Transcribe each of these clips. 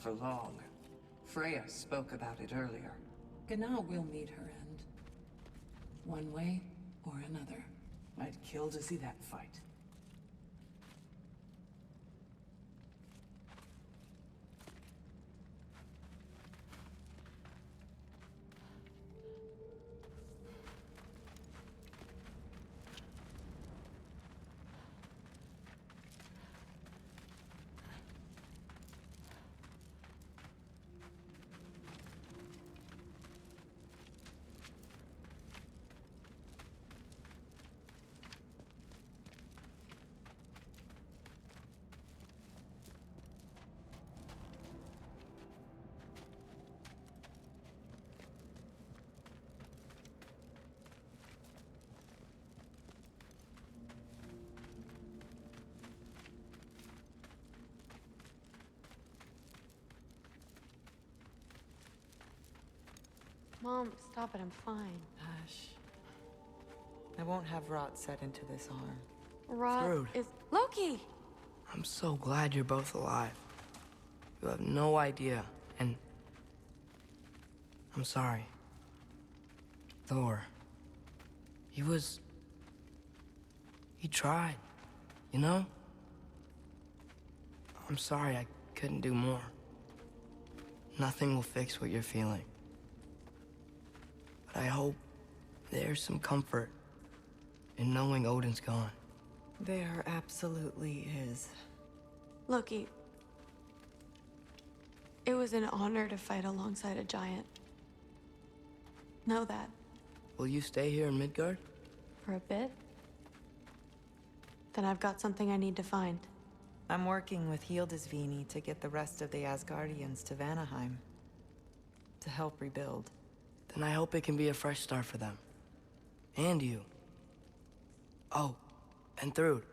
for long. Freya spoke about it earlier. Gna will meet her end. One way or another. I'd kill to see that fight. Mom, stop it, I'm fine. Hush. I won't have rot set into this arm. Rot Thrud. is... Loki! I'm so glad you're both alive. You have no idea, and... I'm sorry. Thor. He tried, you know? I'm sorry I couldn't do more. Nothing will fix what you're feeling. But I hope there's some comfort in knowing Odin's gone. There absolutely is. Loki. It was an honor to fight alongside a giant. Know that. Will you stay here in Midgard? For a bit. Then I've got something I need to find. I'm working with Hildisvini to get the rest of the Asgardians to Vanaheim. To help rebuild. Then I hope it can be a fresh start for them. And you. Oh, and Thrud.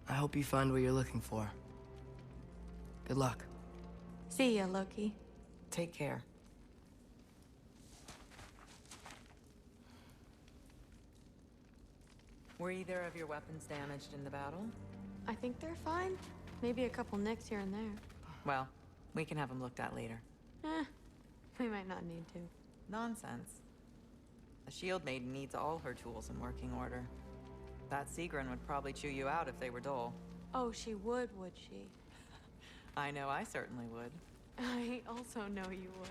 I hope you find what you're looking for. Good luck. See ya, Loki. Take care. Were either of your weapons damaged in the battle? I think they're fine. Maybe a couple nicks here and there. Well, we can have them looked at later. We might not need to. Nonsense. A shield maiden needs all her tools in working order. That Sigrun would probably chew you out if they were dull. Oh, she would she? I know I certainly would. I also know you would.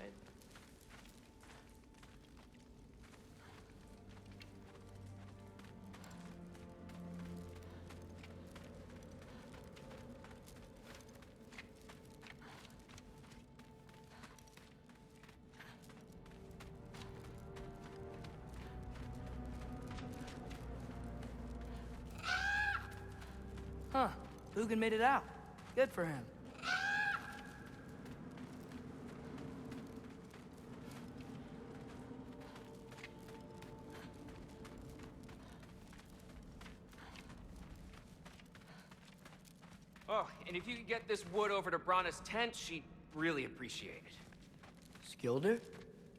Huh. Hugin made it out. Good for him. Oh, and if you could get this wood over to Brana's tent, she'd really appreciate it. Skilder?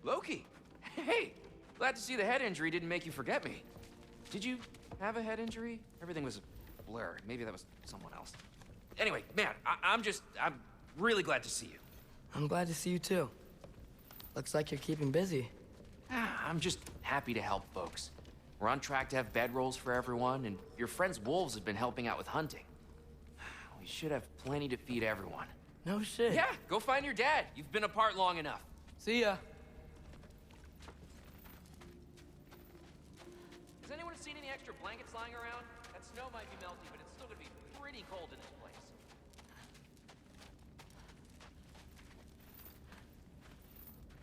Loki! Hey! Glad to see the head injury didn't make you forget me. Did you have a head injury? Everything was a blur. Maybe that was someone else. Anyway, man, I'm really glad to see you. I'm glad to see you too. Looks like you're keeping busy. I'm just happy to help folks. We're on track to have bedrolls for everyone, and your friend's wolves have been helping out with hunting. We should have plenty to feed everyone. No shit. Yeah, go find your dad. You've been apart long enough. See ya. Has anyone seen any extra blankets lying around? That snow might be melting, but it's still gonna be pretty cold in this place.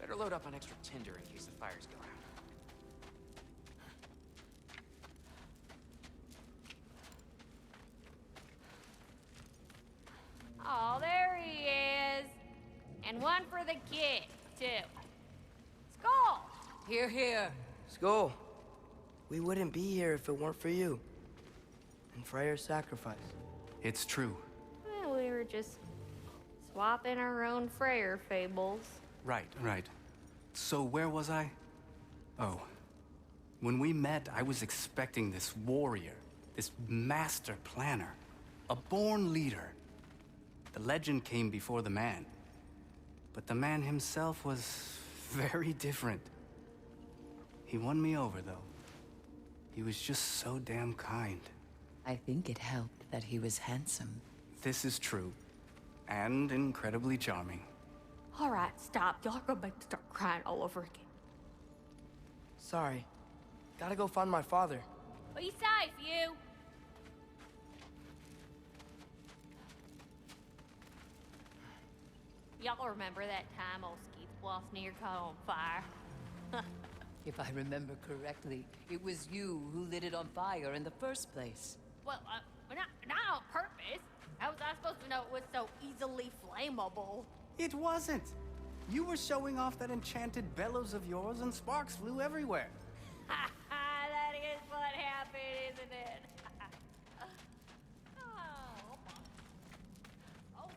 Better load up on extra tinder in case the fires go out. Oh, there he is. And one for the kid, too. Skull! Here, here. Skull. We wouldn't be here if it weren't for you. And Freyr's sacrifice. It's true. Well, we were just swapping our own Freyr fables. Right. So where was I? Oh. When we met, I was expecting this warrior, this master planner, a born leader. The legend came before the man. But the man himself was very different. He won me over, though. He was just so damn kind. I think it helped that he was handsome. This is true. And incredibly charming. All right, stop. Y'all are gonna make me start crying all over again. Sorry. Gotta go find my father. Be safe, you. Y'all remember that time old Skeet's Bluff near caught on fire? If I remember correctly, it was you who lit it on fire in the first place. Well, not on purpose. How was I supposed to know it was so easily flammable? It wasn't. You were showing off that enchanted bellows of yours and sparks flew everywhere. Ha ha, that is what happened, isn't it? Oh. Oh.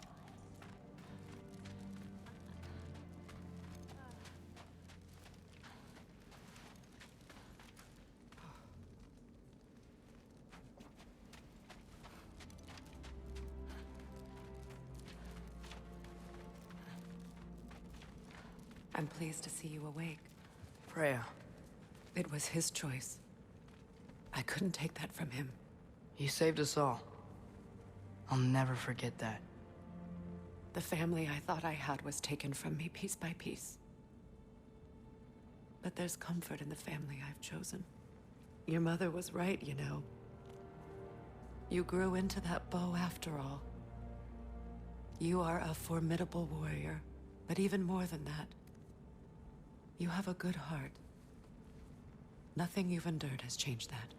I'm pleased to see you awake. Freya, It was his choice. I couldn't take that from him. you saved us all. I'll never forget that. The family I thought I had was taken from me piece by piece. But there's comfort in the family I've chosen. Your mother was right, you know. You grew into that bow after all. You are a formidable warrior, but even more than that, you have a good heart. Nothing you've endured has changed that.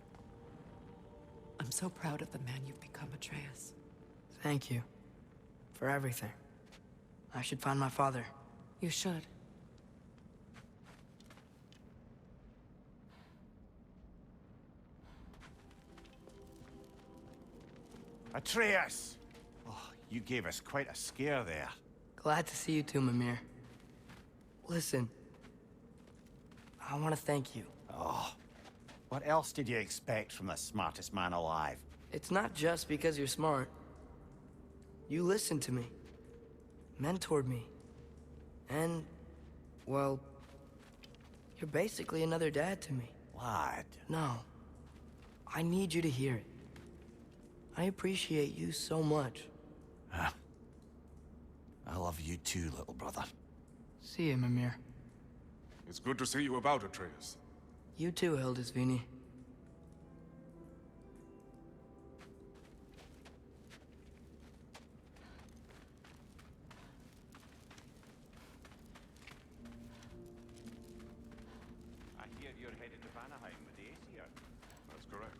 I'm so proud of the man you've become, Atreus. Thank you. For everything. I should find my father. You should. Atreus! Oh, you gave us quite a scare there. Glad to see you too, Mimir. Listen. I want to thank you. Oh, what else did you expect from the smartest man alive? It's not just because you're smart. You listened to me. Mentored me. And, well, you're basically another dad to me. Lad. No. I need you to hear it. I appreciate you so much. I love you too, little brother. See you, Mimir. It's good to see you about, Atreus. You too, Hildisvini. I hear you're headed to Vanaheim with the Aesir. That's correct.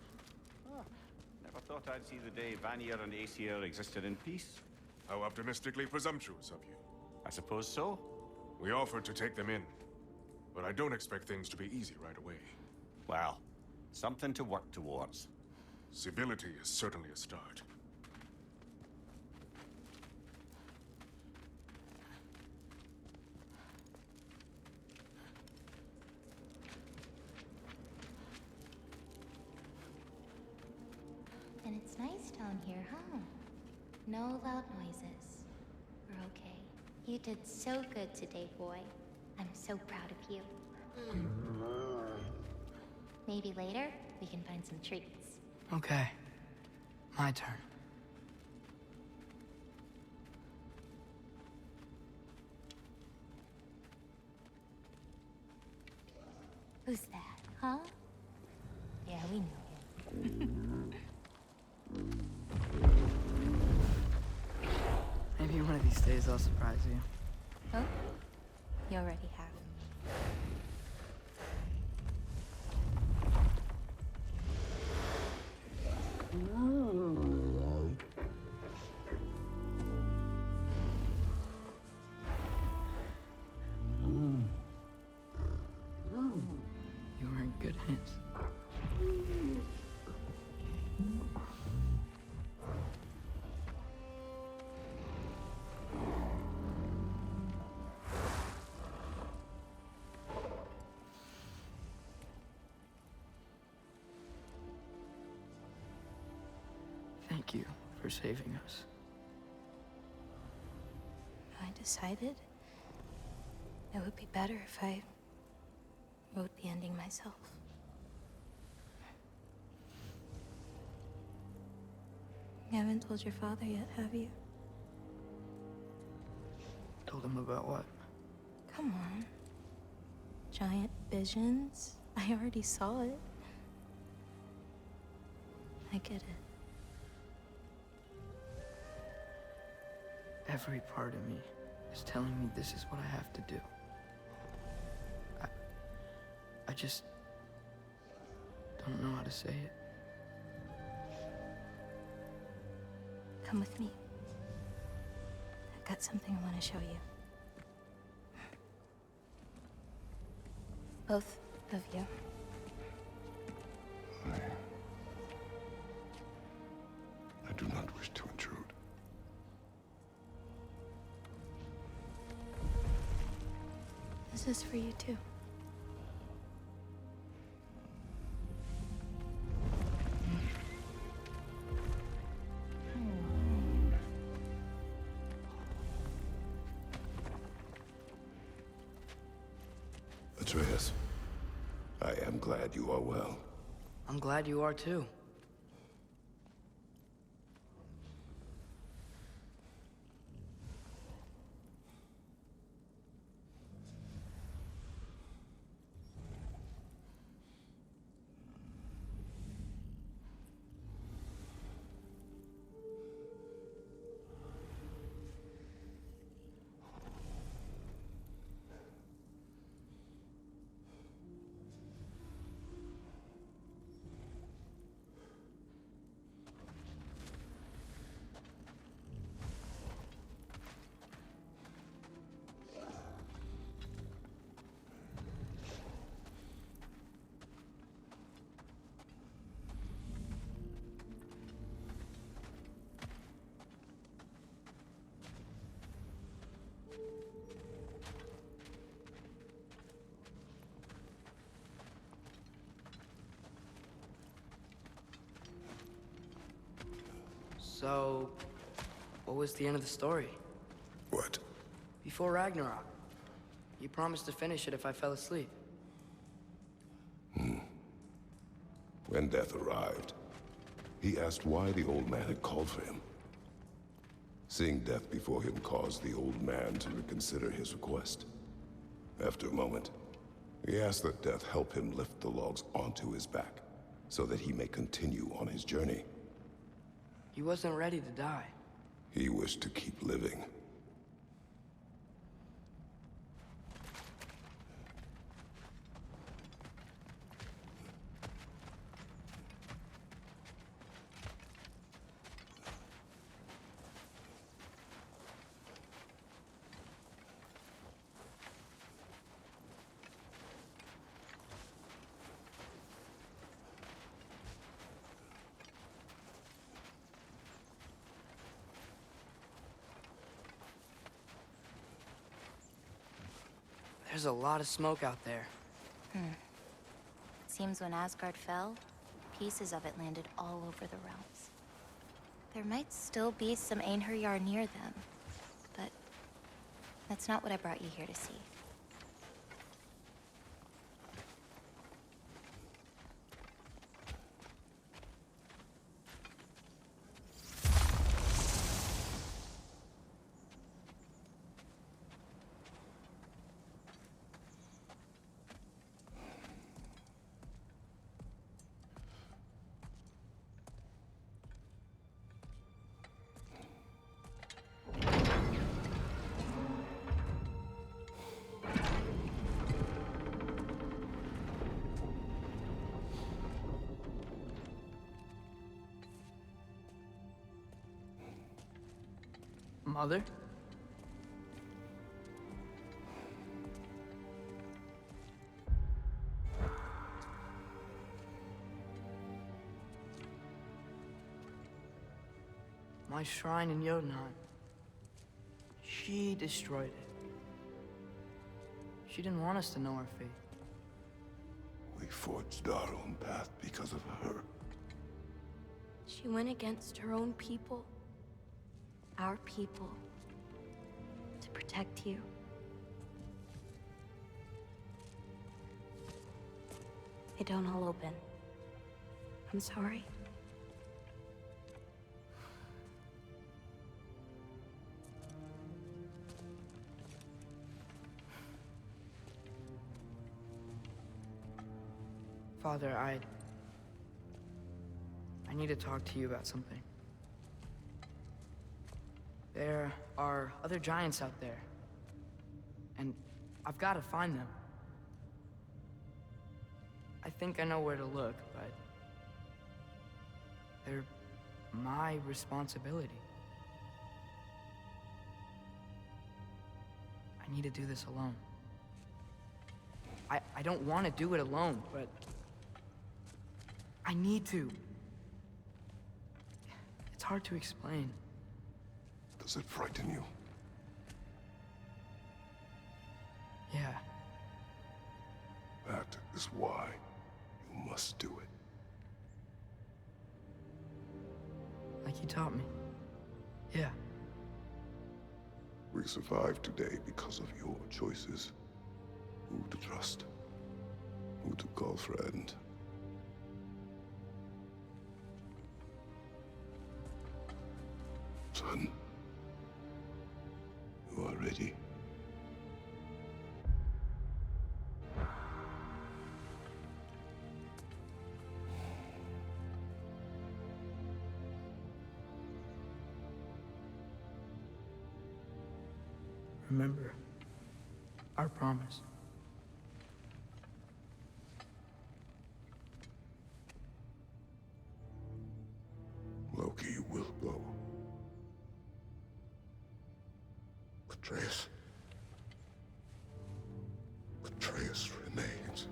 Never thought I'd see the day Vanir and Aesir existed in peace. How optimistically presumptuous of you. I suppose so. We offered to take them in, but I don't expect things to be easy right away. Well, something to work towards. Civility is certainly a start. And it's nice down here, huh? No loud noises. We're okay. You did so good today, boy. I'm so proud of you. Maybe later, we can find some treats. Okay. My turn. Who's that, huh? Yeah, we know him. Maybe one of these days I'll surprise you. Oh? You already have. You were in good hands. Thank you for saving us. I decided It would be better if I wrote the ending myself. You haven't told your father yet, have you? Told him about what? Come on. Giant visions? I already saw it. I get it. Every part of me is telling me this is what I have to do. I just don't know how to say it. Come with me. I've got something I want to show you. Both of you. I do not wish to intrude. This is for you too. Atreus, I am glad you are well. I'm glad you are too. So, what was the end of the story? What? Before Ragnarok, you promised to finish it if I fell asleep. When death arrived, he asked why the old man had called for him. Seeing death before him caused the old man to reconsider his request. After a moment, he asked that death help him lift the logs onto his back, so that he may continue on his journey. He wasn't ready to die. He wished to keep living. There's a lot of smoke out there. It seems when Asgard fell, pieces of it landed all over the realms. There might still be some Einherjar near them, but that's not what I brought you here to see. Mother? My shrine in Jotunheim. She destroyed it. She didn't want us to know our fate. We forged our own path because of her. She went against her own people. Our people. To protect you. They don't all open. I'm sorry. Father, I need to talk to you about something. There are other giants out there, and I've got to find them. I think I know where to look, but they're my responsibility. I need to do this alone. I don't want to do it alone, but I need to. It's hard to explain. Does it frighten you? Yeah. That is why you must do it. Like you taught me. Yeah. We survived today because of your choices. Who to trust, who to call friend. Son, you are ready. Remember our promise. Loki will go. Atreus. Atreus remains.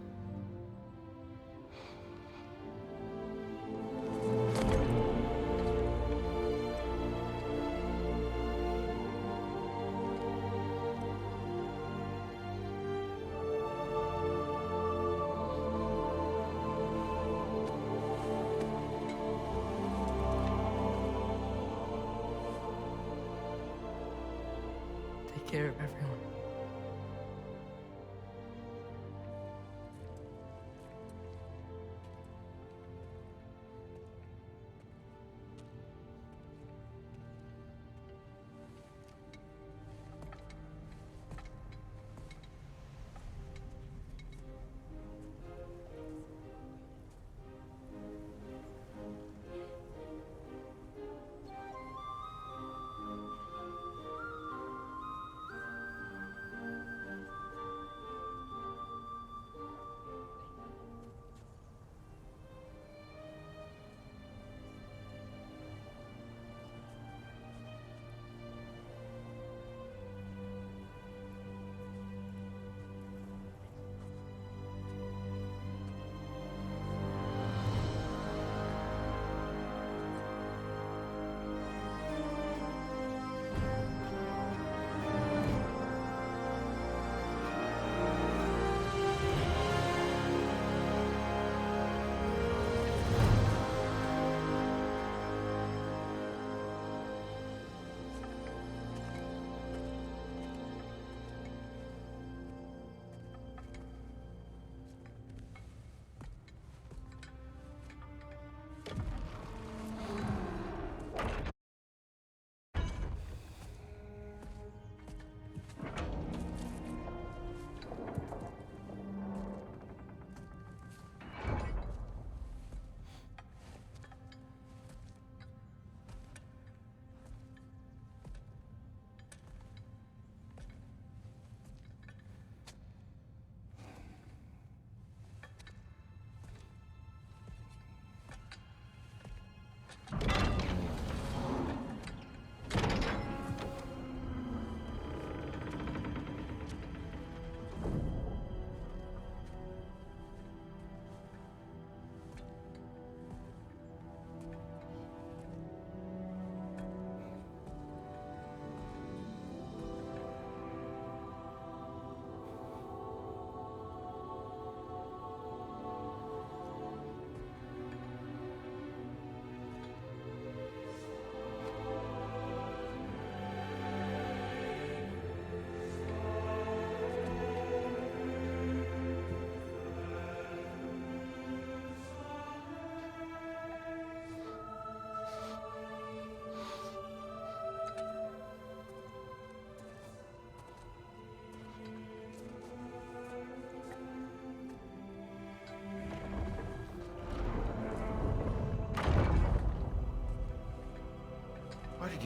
Take care of everyone.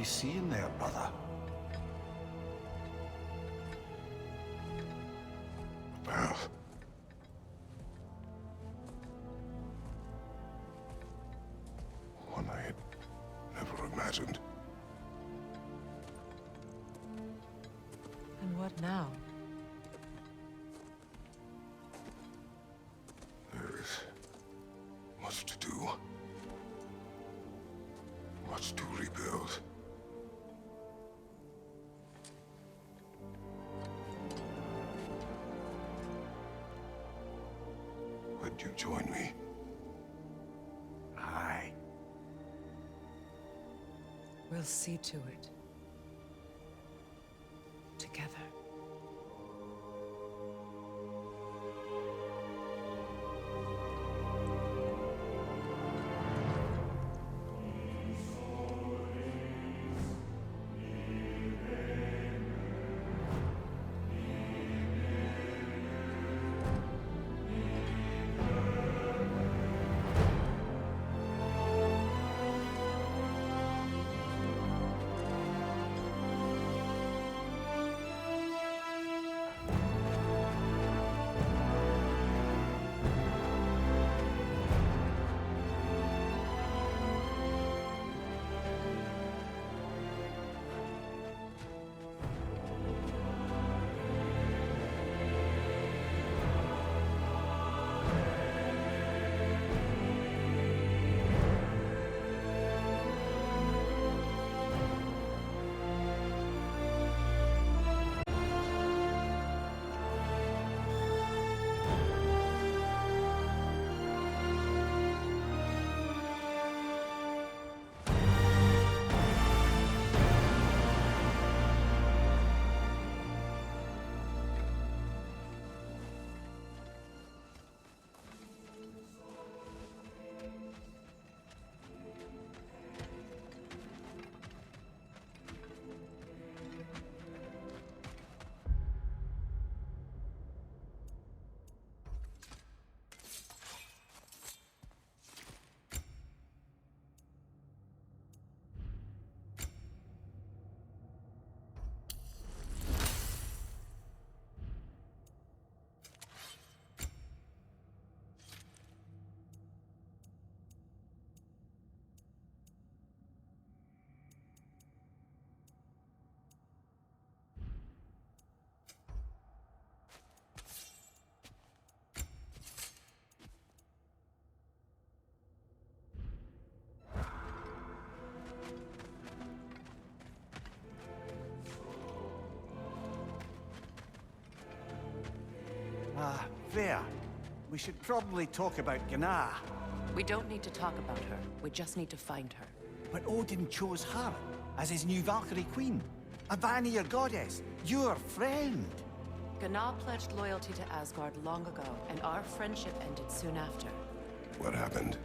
you seeing there, brother? Path. One I had never imagined. And what now? There is much to do. Much to rebuild. Would you join me? Aye. We'll see to it. Together. There. We should probably talk about Gná. We don't need to talk about her. We just need to find her. But Odin chose her as his new Valkyrie queen. A Vanir goddess. Your friend. Gná pledged loyalty to Asgard long ago, and our friendship ended soon after. What happened?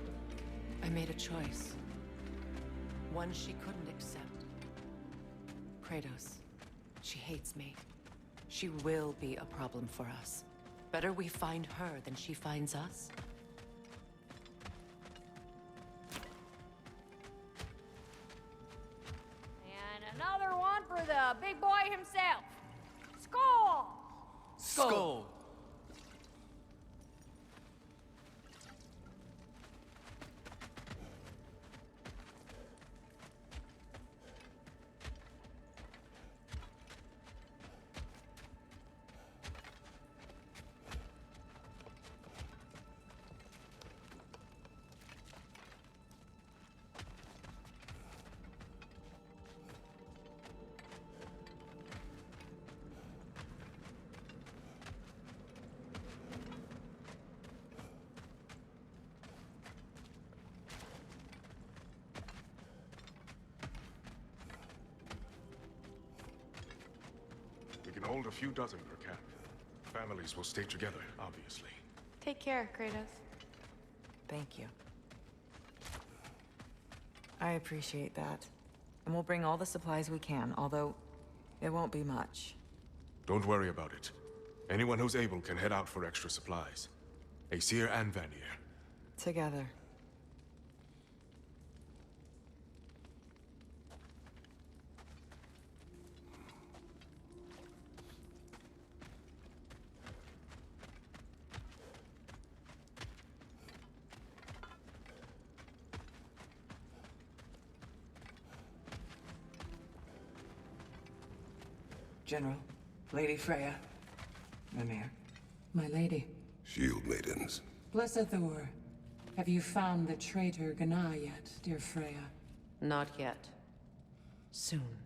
I made a choice. One she couldn't accept. Kratos. She hates me. She will be a problem for us. Better we find her than she finds us. And another one for the big boy himself. Skull! Skull! We can hold a few dozen per camp. Families will stay together, obviously. Take care, Kratos. Thank you. I appreciate that. And we'll bring all the supplies we can, although it won't be much. Don't worry about it. Anyone who's able can head out for extra supplies. Aesir and Vanir. Together. General, Lady Freya, Mimir, my lady. Shield maidens. Blessed Thor, have you found the traitor Gná yet, dear Freya? Not yet. Soon.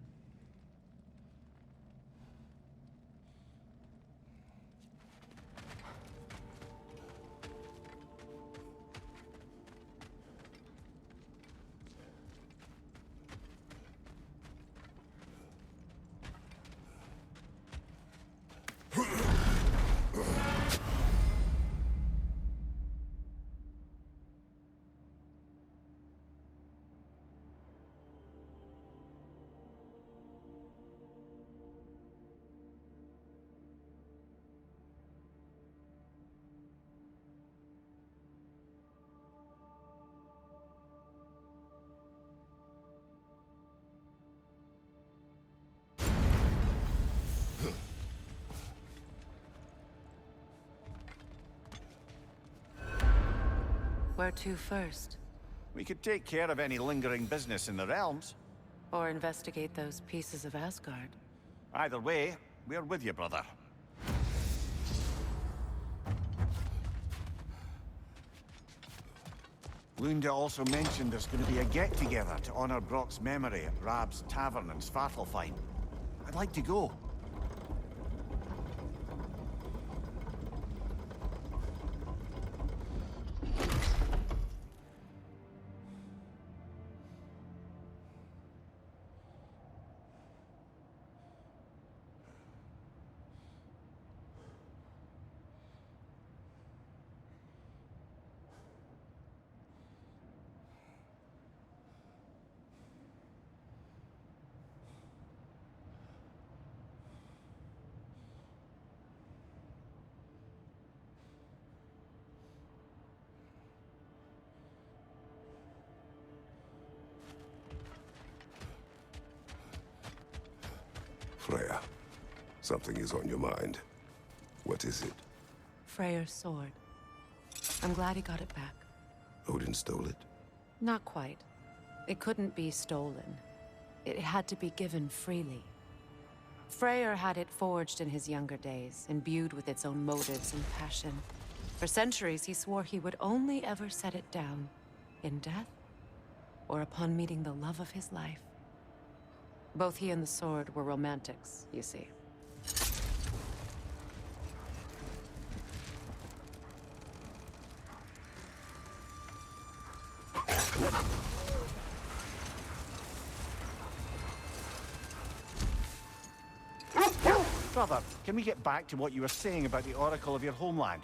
Where to first? We could take care of any lingering business in the realms. Or investigate those pieces of Asgard? Either way, we're with you, brother. Lunda also mentioned there's going to be a get-together to honor Brock's memory at Rab's Tavern in Svartalfheim. I'd like to go. Freya, something is on your mind. What is it? Freyr's sword. I'm glad he got it back. Odin stole it? Not quite. It couldn't be stolen. It had to be given freely. Freyr had it forged in his younger days, imbued with its own motives and passion. For centuries, he swore he would only ever set it down in death or upon meeting the love of his life. Both he and the sword were romantics, you see. Brother, can we get back to what you were saying about the Oracle of your homeland?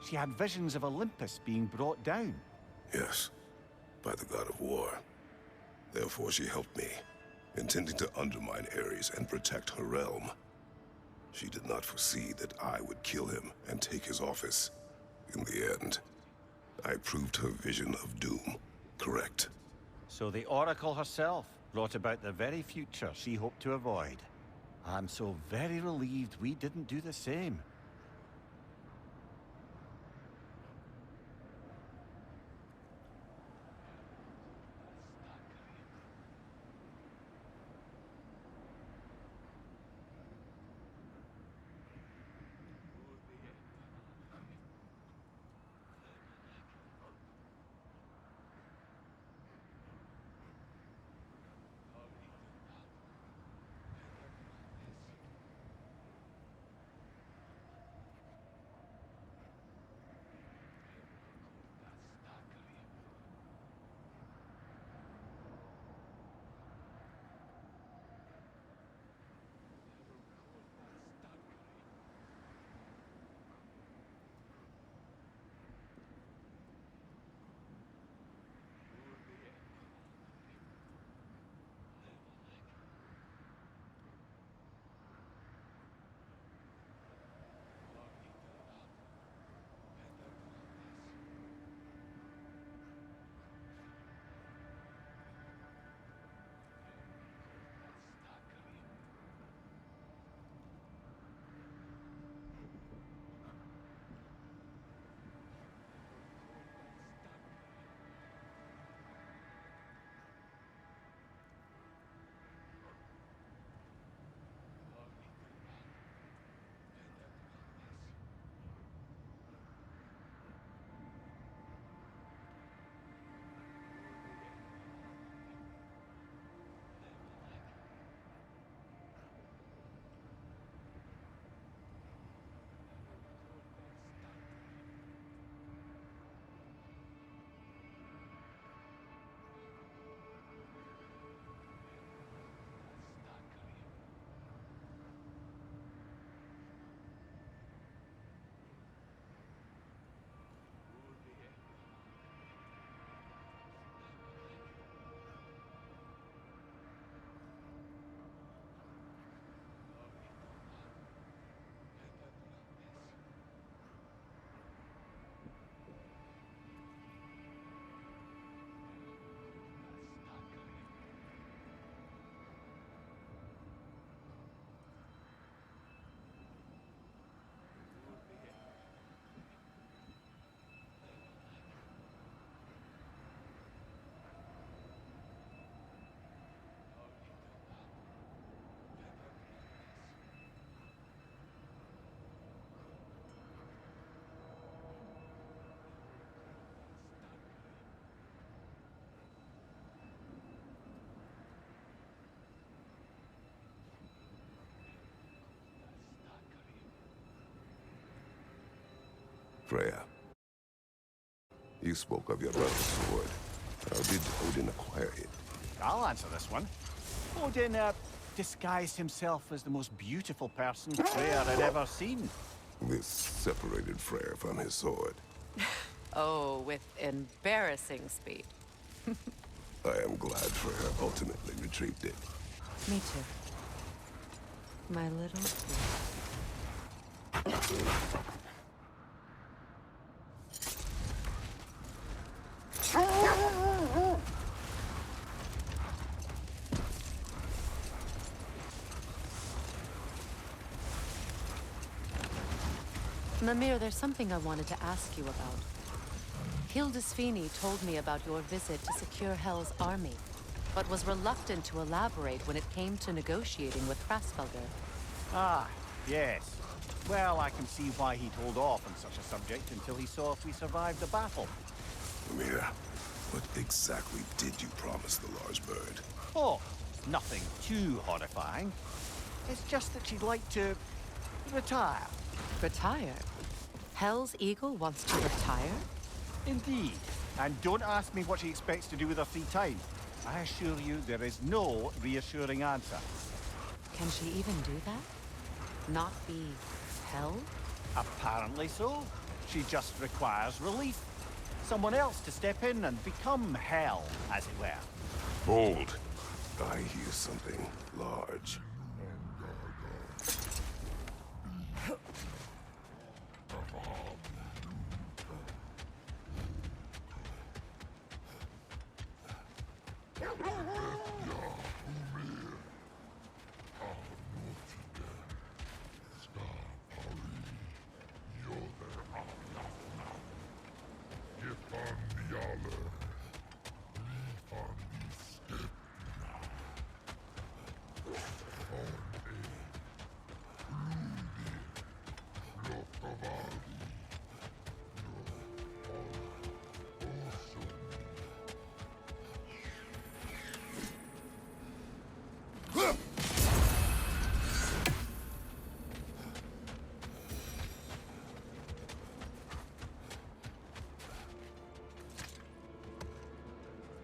She had visions of Olympus being brought down. Yes, by the god of war. Therefore she helped me, intending to undermine Ares and protect her realm. She did not foresee that I would kill him and take his office. In the end, I proved her vision of doom correct. So the Oracle herself brought about the very future she hoped to avoid. I'm so very relieved we didn't do the same. Freya, you spoke of your brother's sword. How did Odin acquire it? I'll answer this one. Odin, disguised himself as the most beautiful person Freya had ever seen. This separated Freyr from his sword. Oh, with embarrassing speed. I am glad Freyr ultimately retrieved it. Me too. My little Mimir, there's something I wanted to ask you about. Hildisvini told me about your visit to secure Hel's army, but was reluctant to elaborate when it came to negotiating with Hrasfelder. Ah, yes. Well, I can see why he'd hold off on such a subject until he saw if we survived the battle. Mimir, what exactly did you promise the large bird? Oh, nothing too horrifying. It's just that she'd like to retire. Retire? Hel's eagle wants to retire? Indeed. And don't ask me what she expects to do with her free time. I assure you there is no reassuring answer. Can she even do that? Not be Hel? Apparently so. She just requires relief. Someone else to step in and become Hel, as it were. Bold. I hear something large.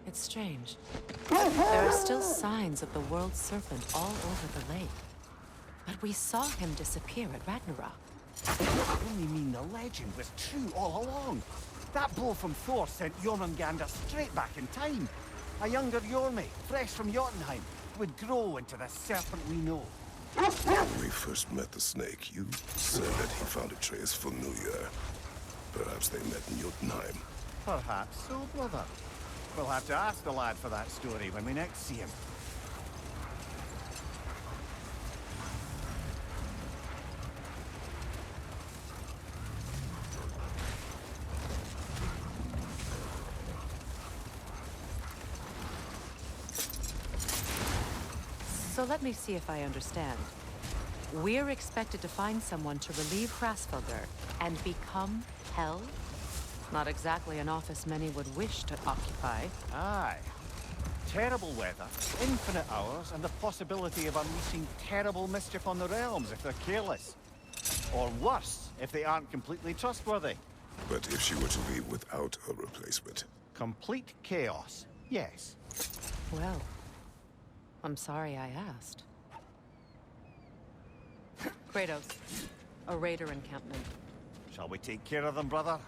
It's strange. There are still signs of the world serpent all over the lake. But we saw him disappear at Ragnarok. I only mean the legend was true all along. That blow from Thor sent Jormungandr straight back in time. A younger Jormi, fresh from Jotunheim, would grow into the serpent we know. When we first met the snake, you said that he found Atreus familiar. Perhaps they met in Jotunheim. Perhaps so, brother. We'll have to ask the lad for that story when we next see him. So let me see if I understand. We're expected to find someone to relieve Hrasfelder and become Hel? Not exactly an office many would wish to occupy. Aye. Terrible weather, infinite hours, and the possibility of unleashing terrible mischief on the realms if they're careless. Or worse, if they aren't completely trustworthy. But if she were to leave without a replacement? Complete chaos, yes. Well, I'm sorry I asked. Kratos, a raider encampment. Shall we take care of them, brother?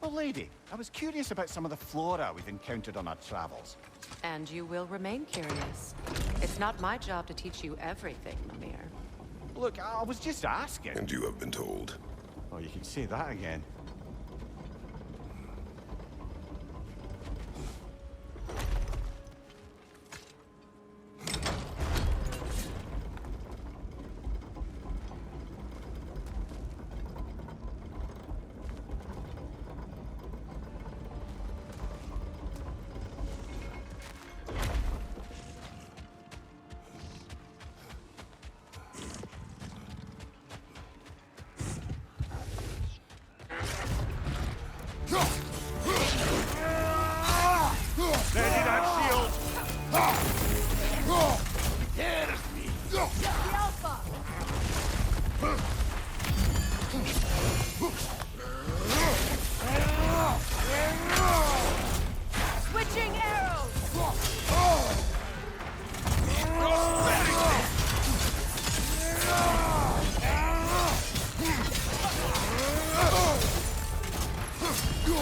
Well, lady, I was curious about some of the flora we've encountered on our travels. And you will remain curious. It's not my job to teach you everything, Mimir. Look, I was just asking. And you have been told. Oh, you can say that again. Take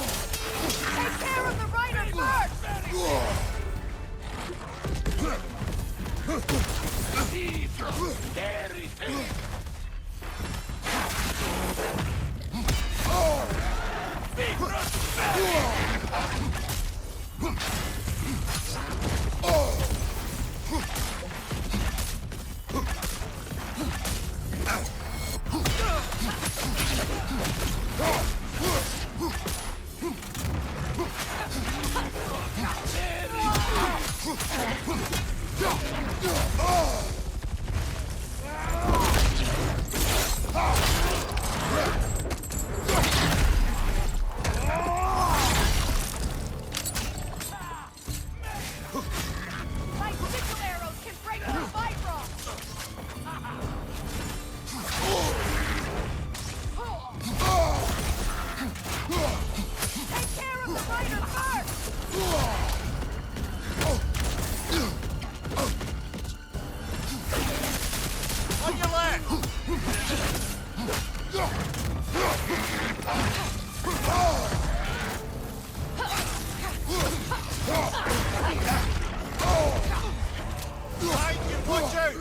care of the rider first! My sickle arrows can break the Bifrost! Take care of the rider first! On your left! Behind you, watch out!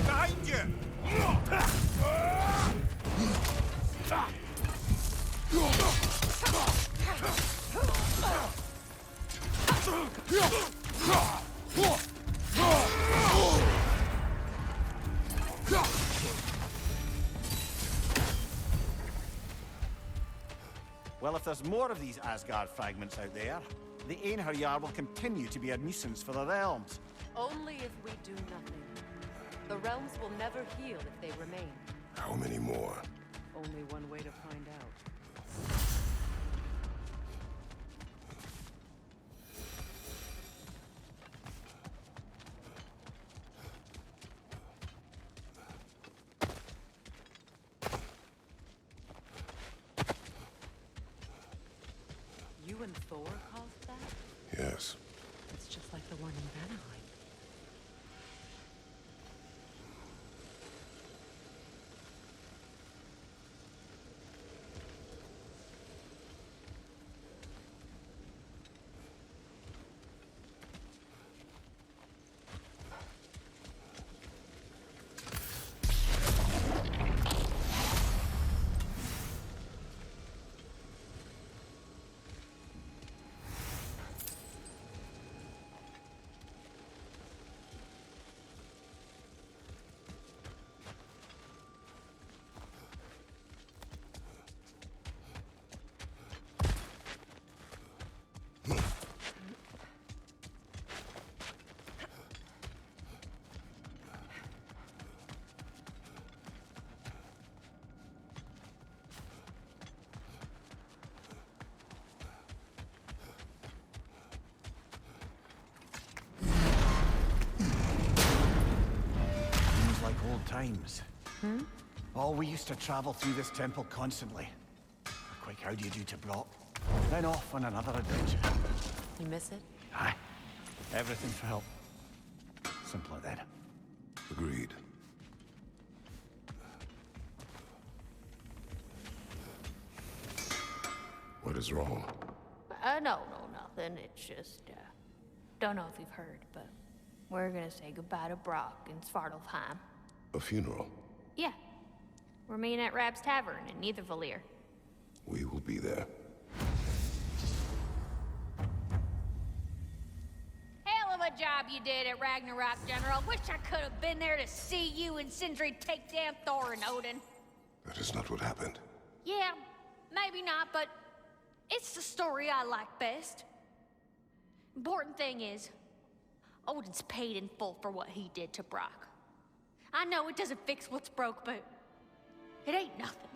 Behind you! Well, if there's more of these Asgard fragments out there, the Einherjar will continue to be a nuisance for the realms. Only if we do nothing. The realms will never heal if they remain. How many more? Only one way to find out. You and Thor caused that? Yes. It's just like the one in Vanaheim. Old times. Hmm? Oh, we used to travel through this temple constantly. Quick, how do you do to Brock? Then off on another adventure. You miss it? Aye. Everything for help. Simple as that. Agreed. What is wrong? No, nothing. It's just, don't know if you've heard, but we're gonna say goodbye to Brock in Svartalfheim. A funeral? Yeah. We're meeting at Rab's Tavern in Nethervalir. We will be there. Hell of a job you did at Ragnarok, General. Wish I could have been there to see you and Sindri take down Thor and Odin. That is not what happened. Yeah, maybe not, but it's the story I like best. Important thing is, Odin's paid in full for what he did to Brock. I know it doesn't fix what's broke, but it ain't nothing.